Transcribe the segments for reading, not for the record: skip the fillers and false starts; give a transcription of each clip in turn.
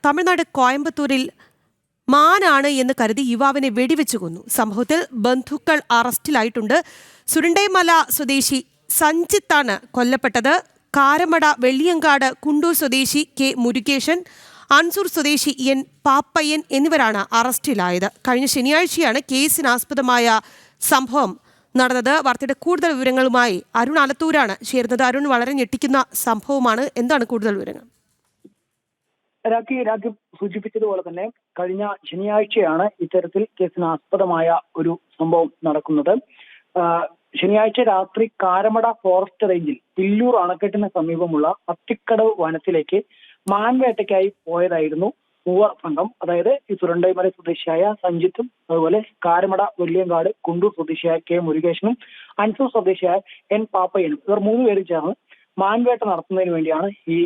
തമിഴ്നാട് കോയമ്പത്തൂരിൽ മാനാണ് എന്ന് കരുതി യുവാവിനെ വെടിവെച്ചു കൊന്നു. സംഭവത്തിൽ ബന്ധുക്കൾ അറസ്റ്റിലായിട്ടുണ്ട്. സുരണ്ടൈമല സ്വദേശി സഞ്ജിത്താണ് കൊല്ലപ്പെട്ടത്. കാരമട വെള്ളിയങ്കാട് കുണ്ടൂർ സ്വദേശി കെ മുരുകേശൻ, അൻസൂർ സ്വദേശി എൻ പാപ്പയ്യൻ എന്നിവരാണ് അറസ്റ്റിലായത്. കഴിഞ്ഞ ശനിയാഴ്ചയാണ് കേസിനാസ്പദമായ സംഭവം നടന്നത്. വാർത്തയുടെ കൂടുതൽ വിവരങ്ങളുമായി അരുൺ ആലത്തൂരാണ് ചേരുന്നത്. അരുൺ, വളരെ ഞെട്ടിക്കുന്ന സംഭവമാണ്. എന്താണ് കൂടുതൽ വിവരങ്ങൾ? രാഖി സൂചിപ്പിച്ചതുപോലെ തന്നെ കഴിഞ്ഞ ശനിയാഴ്ചയാണ് ഇത്തരത്തിൽ കേസിനാസ്പദമായ ഒരു സംഭവം നടക്കുന്നത്. ശനിയാഴ്ച രാത്രി കാരമട ഫോറസ്റ്റ് റേഞ്ചിൽ പില്ലൂർ അണക്കെട്ടിന് സമീപമുള്ള അത്തിക്കടവ് വനത്തിലേക്ക് മാൻവേട്ടയ്ക്കായി പോയതായിരുന്നു മൂവർ സംഘം. അതായത് ഈ സുരണ്ടൈമല സ്വദേശിയായ സഞ്ജിത്തും അതുപോലെ കാരമട വെള്ളിയങ്കാട് കുണ്ടൂർ സ്വദേശിയായ കെ മുരുകേശനും അൻസൂർ സ്വദേശിയായ എൻ പാപ്പയ്യനും, ഇവർ മൂന്നുപേരും ചേർന്ന് മാൻവേട്ട നടത്തുന്നതിന് വേണ്ടിയാണ് ഈ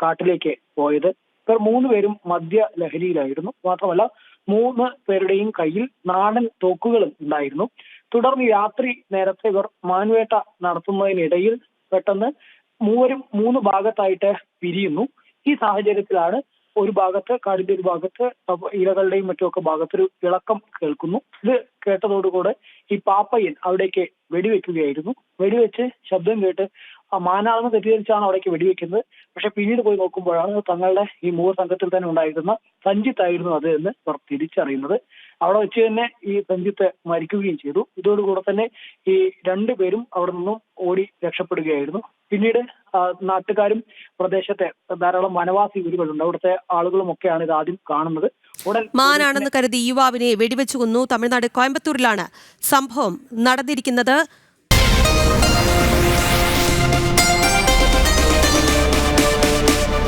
കാട്ടിലേക്ക് പോയത്. ഇവർ മൂന്നുപേരും മദ്യ ലഹരിയിലായിരുന്നു. മാത്രമല്ല 3 പേരുടെയും കയ്യിൽ നാടൻ തോക്കുകളും ഉണ്ടായിരുന്നു. തുടർന്ന് രാത്രി നേരത്തെ ഇവർ മാൻവേട്ട നടത്തുന്നതിനിടയിൽ പെട്ടെന്ന് മൂവരും 3 ഭാഗത്തായിട്ട് പിരിയുന്നു. ഈ സാഹചര്യത്തിലാണ് ഒരു ഭാഗത്ത് കാടിന്റെ ഒരു ഭാഗത്ത് ഇലകളുടെയും മറ്റുമൊക്കെ ഭാഗത്തൊരു ഇളക്കം കേൾക്കുന്നു. ഇത് കേട്ടതോടുകൂടെ ഈ പാപ്പയ്യൻ അവിടേക്ക് വെടിവെക്കുകയായിരുന്നു. വെടിവെച്ച് ശബ്ദം കേട്ട് മാനാണെന്ന് തെറ്റിദ്ധരിച്ചാണ് അവിടേക്ക് വെടിവെക്കുന്നത്. പക്ഷെ പിന്നീട് പോയി നോക്കുമ്പോഴാണ് തങ്ങളുടെ ഈ മൂവർ സംഘത്തിൽ തന്നെ ഉണ്ടായിരുന്ന സഞ്ജിത്ത് ആയിരുന്നു അത് എന്ന് അവർ തിരിച്ചറിയുന്നത്. അവിടെ വെച്ച് തന്നെ ഈ സഞ്ജിത്ത് മരിക്കുകയും ചെയ്തു. ഇതോടുകൂടെ തന്നെ ഈ 2 പേരും അവിടെ നിന്നും ഓടി രക്ഷപ്പെടുകയായിരുന്നു. പിന്നീട് നാട്ടുകാരും പ്രദേശത്തെ ധാരാളം വനവാസി വീടുകളുണ്ട്, അവിടുത്തെ ആളുകളും ഒക്കെയാണ് ഇത് ആദ്യം കാണുന്നത്. മാനാണെന്ന് കരുതി യുവാവിനെ വെടിവെച്ചു കൊന്നു. തമിഴ്നാട് കോയമ്പത്തൂരിലാണ് സംഭവം നടന്നിരിക്കുന്നത്.